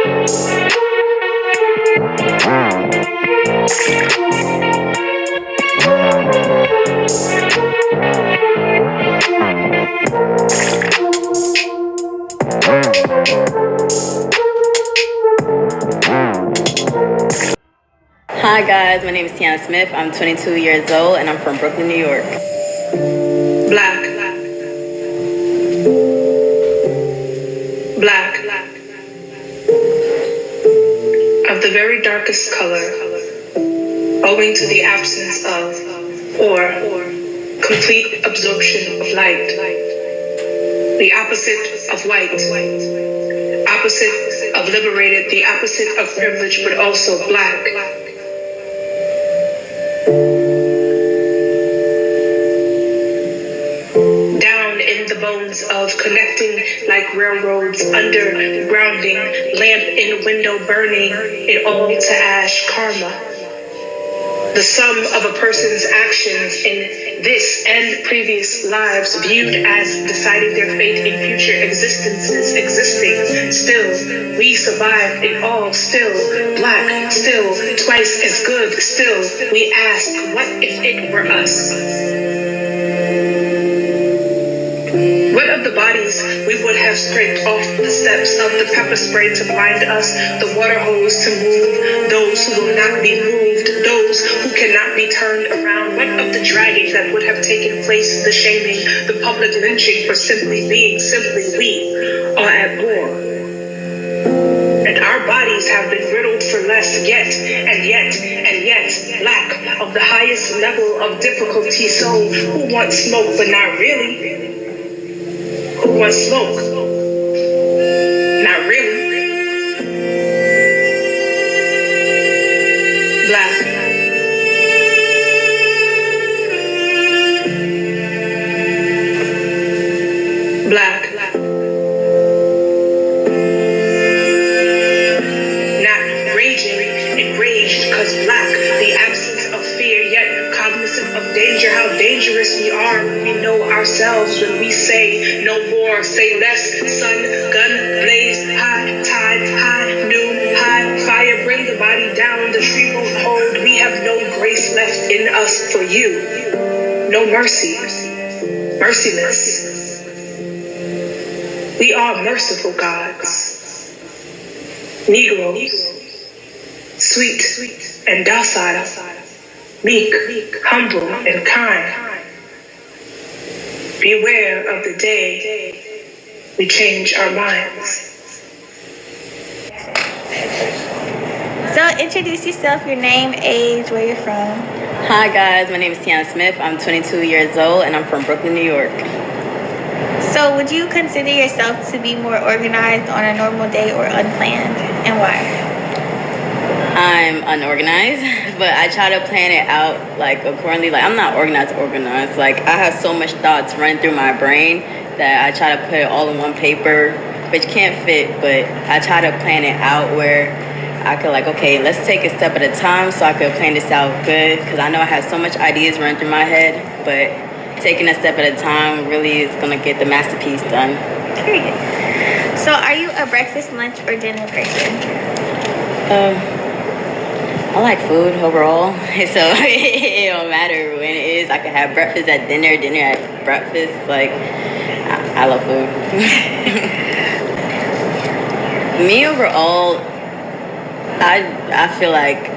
Hi guys, my name is Tiana Smith. I'm 22 years old and I'm from Brooklyn, New York. Black. Black. Of the very darkest color, owing to the absence of or complete absorption of light. The opposite of white. Opposite of liberated, the opposite of privilege, but also black. Down in the bones of connecting like railroads, undergrounding, lamp in window burning, it all to ash, karma. The sum of a person's actions in this and previous lives viewed as deciding their fate in future existences existing. Still, we survived it all. Still, black. Still, twice as good. Still, we ask, what if it were us? What of the bodies we would have scraped off the steps of the pepper spray to blind us, the water hose to move those who will not be moved, those who cannot be turned around? What of the dragging that would have taken place, the shaming, the public lynching for simply being simply we are at war? And our bodies have been riddled for less yet, and yet, lack of the highest level of difficulty. So who wants smoke but not really? Who wants smoke? Not really. Black. Black. Not raging, enraged, cause black, the absence of fear, yet cognizant of danger, how dangerous we are when we know ourselves, when we say no more, say less, sun, gun, blaze, high, tide, high, noon, high, fire, bring the body down, the tree won't hold, we have no grace left in us for you, no mercy, merciless. We are merciful gods, Negroes, sweet and docile, meek, humble, and kind. Beware of the day we change our minds. So introduce yourself, your name, age, where you're from. Hi guys, my name is Tiana Smith. I'm 22 years old and I'm from Brooklyn, New York. So would you consider yourself to be more organized on a normal day or unplanned, and why? I'm unorganized, but I try to plan it out like accordingly. Like I'm not organized. Like I have so much thoughts running through my brain that I try to put it all in one paper, which can't fit, but I try to plan it out where I could like, okay, let's take a step at a time so I could plan this out good, because I know I have so much ideas running through my head, but taking a step at a time really is gonna get the masterpiece done. Period. So are you a breakfast, lunch, or dinner person? I like food overall, so it don't matter when it is. I can have breakfast at dinner, dinner at breakfast. Like, I love food. Me overall, I feel like,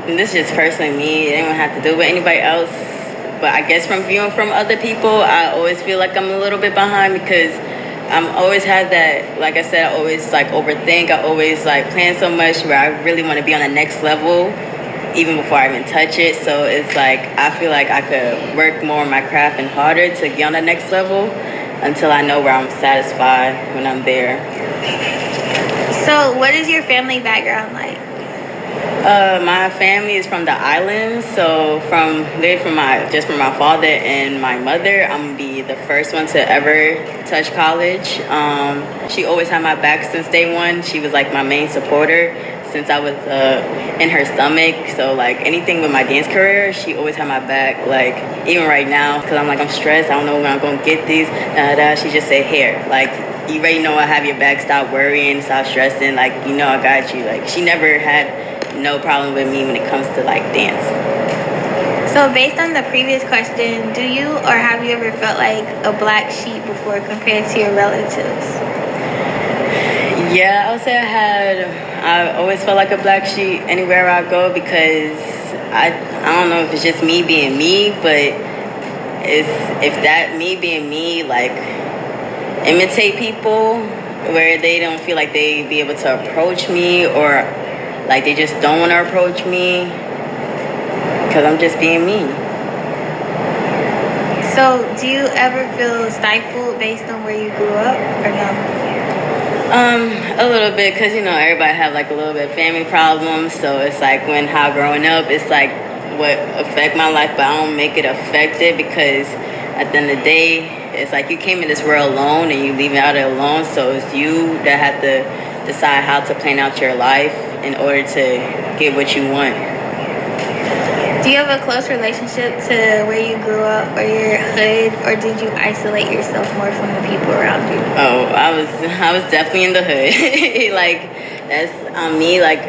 and this is just personally me, it don't have to do with anybody else, but I guess from viewing from other people, I always feel like I'm a little bit behind because I'm always had that, like I said, I always like overthink. I always like plan so much where I really want to be on the next level even before I even touch it. So it's like, I feel like I could work more on my craft and harder to get on the next level until I know where I'm satisfied when I'm there. So what is your family background like? My family is from the islands, so from my father and my mother. I'm gonna be the first one to ever touch college. She always had my back since day one. She was like my main supporter since I was in her stomach. So like anything with my dance career, she always had my back. Like even right now, because I'm stressed, I don't know when I'm gonna get these. She just say, here, like you already know I have your back. Stop worrying, stop stressing. Like, you know I got you. Like, she never had no problem with me when it comes to like dance. So based on the previous question, do you or have you ever felt like a black sheep before compared to your relatives? Yeah, I would say I always felt like a black sheep anywhere I go because I don't know if it's just me being me, but if that me being me, like, imitate people where they don't feel like they be able to approach me or like they just don't want to approach me because I'm just being me. So do you ever feel stifled based on where you grew up or no? A little bit, because you know everybody have like a little bit of family problems, so it's like how growing up, it's like what affect my life, but I don't make it affect it because at the end of the day, it's like you came in this world alone and you leaving out it alone, so it's you that have to decide how to plan out your life in order to get what you want. Do you have a close relationship to where you grew up or your hood, or did you isolate yourself more from the people around you? Oh, I was definitely in the hood. Like, that's me. Like,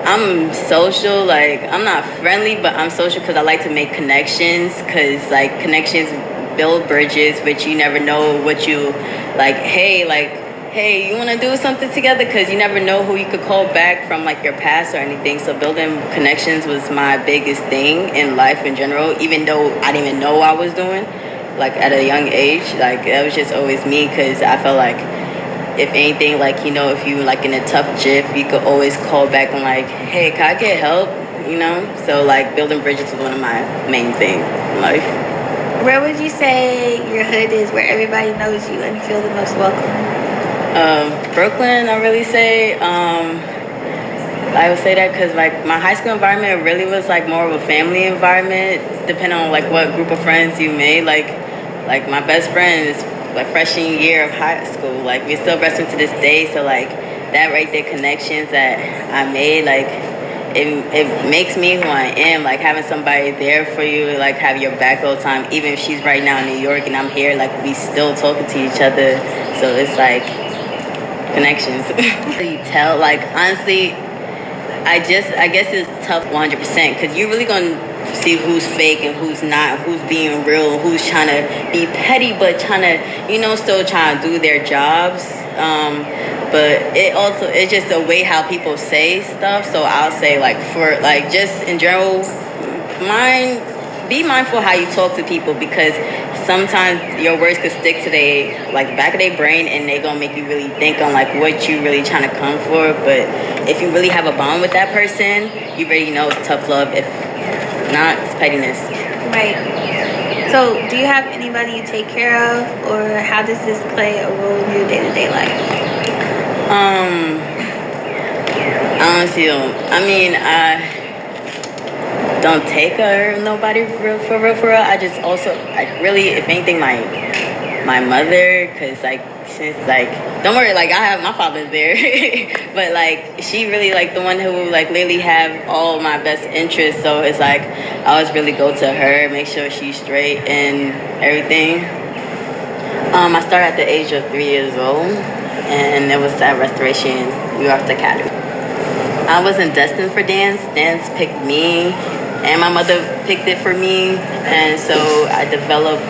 I'm social. Like, I'm not friendly, but I'm social because I like to make connections. Because like connections build bridges, which you never know what you like. Hey, you want to do something together? Because you never know who you could call back from like your past or anything. So building connections was my biggest thing in life in general, even though I didn't even know what I was doing, like at a young age. Like that was just always me because I felt like if anything, like, you know, if you like in a tough jiff, you could always call back and like, hey, can I get help? You know? So like building bridges was one of my main things in life. Where would you say your hood is where everybody knows you and feel the most welcome? Brooklyn, I really say. I would say that because like my high school environment really was like more of a family environment, depending on like what group of friends you made. Like my best friend is like freshman year of high school. Like we're still best friends to this day. So like that right there, connections that I made, like it makes me who I am. Like having somebody there for you, like have your back all the time. Even if she's right now in New York and I'm here, like we still talking to each other. So it's like connections. You tell, like, honestly, I guess it's tough 100% because you're really gonna see who's fake and who's not, who's being real, who's trying to be petty but trying to, you know, still trying to do their jobs. But it's just the way how people say stuff. So I'll say, like, for like just in general, be mindful how you talk to people because sometimes your words could stick to like back of their brain and they gonna make you really think on like what you really trying to come for. But if you really have a bond with that person, you already know it's tough love. If not, it's pettiness. Right. So do you have anybody you take care of, or how does this play a role in your day-to-day life? Honestly, I mean, I don't take care of nobody for real. I just also like really, if anything, my mother, because like since like don't worry, like I have my father's there, but like she really like the one who like literally have all my best interests. So it's like I always really go to her, make sure she's straight and everything. I started at the age of 3 years old, and it was at Restoration Youth Academy. I wasn't destined for dance. Dance picked me, and my mother picked it for me. And so I developed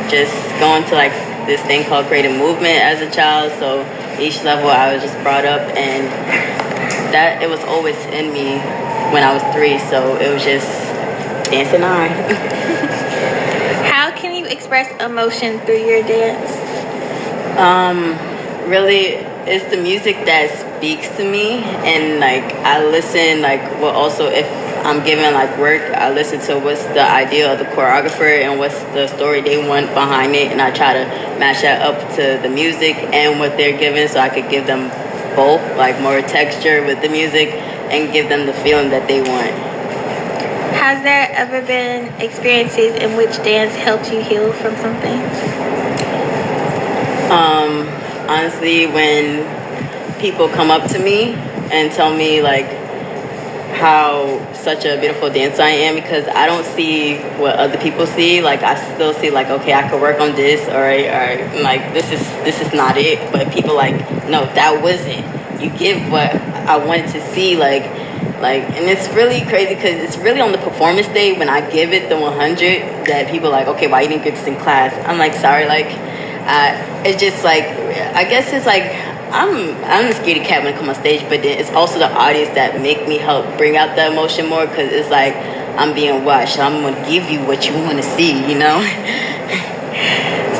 just going to like this thing called creative movement as a child. So each level I was just brought up, and that it was always in me when I was 3. So it was just dancing on. How can you express emotion through your dance? Really, it's the music that speaks to me, and like I listen, like well, also if I'm giving like work, I listen to what's the idea of the choreographer and what's the story they want behind it, and I try to match that up to the music and what they're giving, so I could give them both, like more texture with the music and give them the feeling that they want. Has there ever been experiences in which dance helped you heal from something? Honestly, when people come up to me and tell me like how such a beautiful dancer I am, because I don't see what other people see. Like I still see like, okay, I could work on this, all right, like this is not it. But people like, no, that wasn't. You give what I wanted to see, and it's really crazy because it's really on the performance day when I give it the 100 that people are like, okay, why you didn't get this in class? I'm like, sorry, it's just like, I guess it's like, I'm a scaredy cat when it comes on stage, but then it's also the audience that make me help bring out the emotion more, because it's like I'm being watched, so I'm gonna give you what you want to see, you know.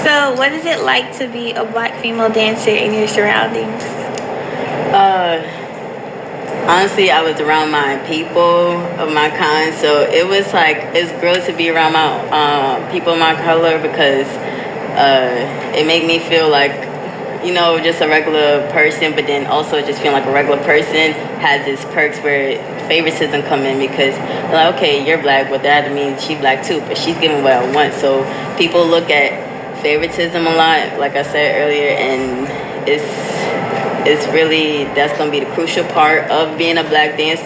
So, what is it like to be a Black female dancer in your surroundings? Honestly, I was around my people of my kind, so it was like, it's great to be around my people of my color, because it made me feel like, you know, just a regular person, but then also just feeling like a regular person has its perks where favoritism come in, because they're like, okay, you're Black, but that means she's Black too, but she's giving what I want. So people look at favoritism a lot, like I said earlier, and it's really, that's going to be the crucial part of being a Black dancer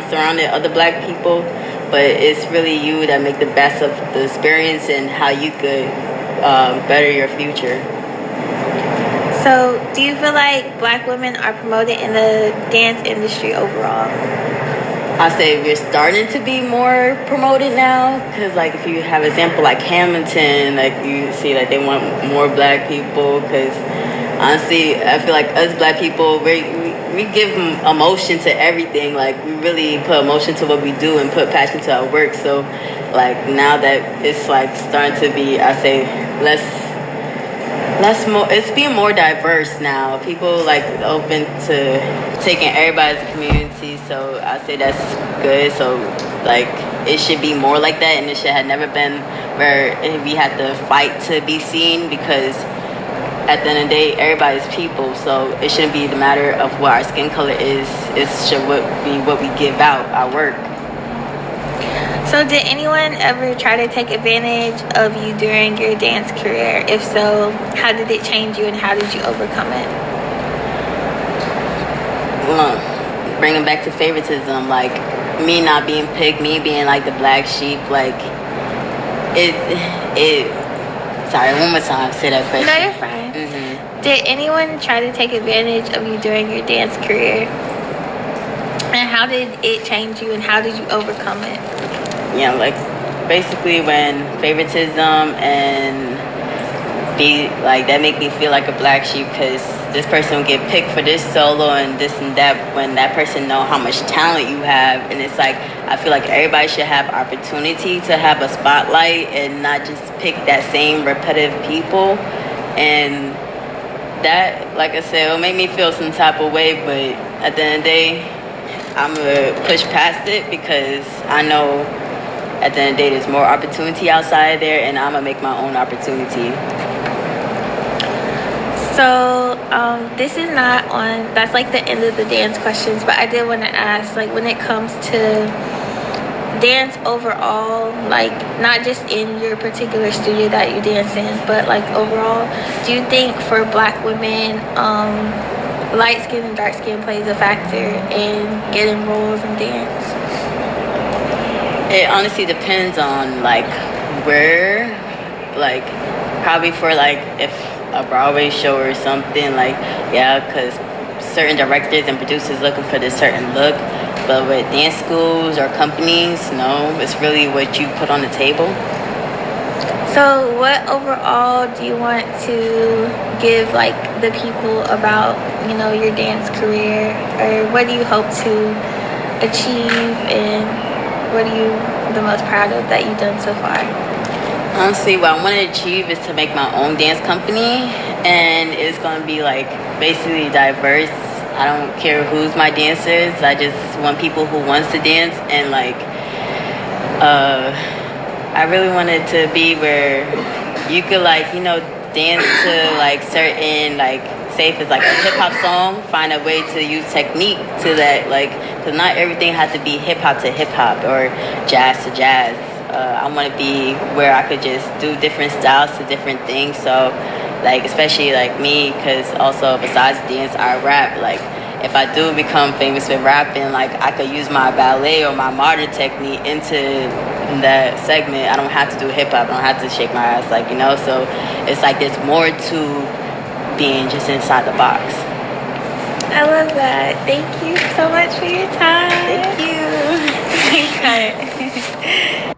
surrounded other Black people. But it's really you that make the best of the experience and how you could better your future. So, do you feel like Black women are promoted in the dance industry overall? I say we're starting to be more promoted now, because like if you have example like Hamilton, like you see like they want more Black people, because honestly I feel like us Black people, we give emotion to everything. Like we really put emotion to what we do and put passion to our work. So like now that it's like starting to be, I say less more, it's being more diverse now. People like open to taking everybody's community, so I say that's good. So like it should be more like that, and it should have never been where we had to fight to be seen, because at the end of the day everybody's people. So it shouldn't be the matter of what our skin color is. It should be what we give out, our work. So, did anyone ever try to take advantage of you during your dance career? If so, how did it change you and how did you overcome it? Well, bringing back to favoritism, like me not being picked, me being like the Black sheep, like it. Sorry, one more time. Say that question. No, you're fine. Mm-hmm. Did anyone try to take advantage of you during your dance career? And how did it change you and how did you overcome it? Yeah, like basically when favoritism and be like that make me feel like a Black sheep, because this person will get picked for this solo and this and that, when that person know how much talent you have. And it's like, I feel like everybody should have opportunity to have a spotlight and not just pick that same repetitive people. And that, like I said, it'll make me feel some type of way, but at the end of the day I'm gonna push past it, because I know at the end of the day there's more opportunity outside there, and I'm gonna make my own opportunity. So this is not on, that's like the end of the dance questions, but I did want to ask, like when it comes to dance overall, like not just in your particular studio that you dance in, but like overall, do you think for Black women light skin and dark skin plays a factor in getting roles in dance? It honestly depends on like where, like probably for like if a Broadway show or something, like yeah, because certain directors and producers looking for this certain look. But with dance schools or companies, no, it's really what you put on the table. So what overall do you want to give like the people about, you know, your dance career, or what do you hope to achieve, and what are you the most proud of that you've done so far? Honestly, what I want to achieve is to make my own dance company, and it's going to be like basically diverse. I don't care who's my dancers. I just want people who wants to dance, and like I really want it to be where you could like, you know, dance to like certain, like say if it's like a hip hop song, find a way to use technique to that, like, because not everything has to be hip hop to hip hop or jazz to jazz. I want to be where I could just do different styles to different things. So like especially like me, because also besides dance I rap, like if I do become famous with rapping, like I could use my ballet or my modern technique into that segment. I don't have to do hip hop. I don't have to shake my ass, like, you know. So it's like there's more to being just inside the box. I love that. Thank you so much for your time. Thank you. Cut.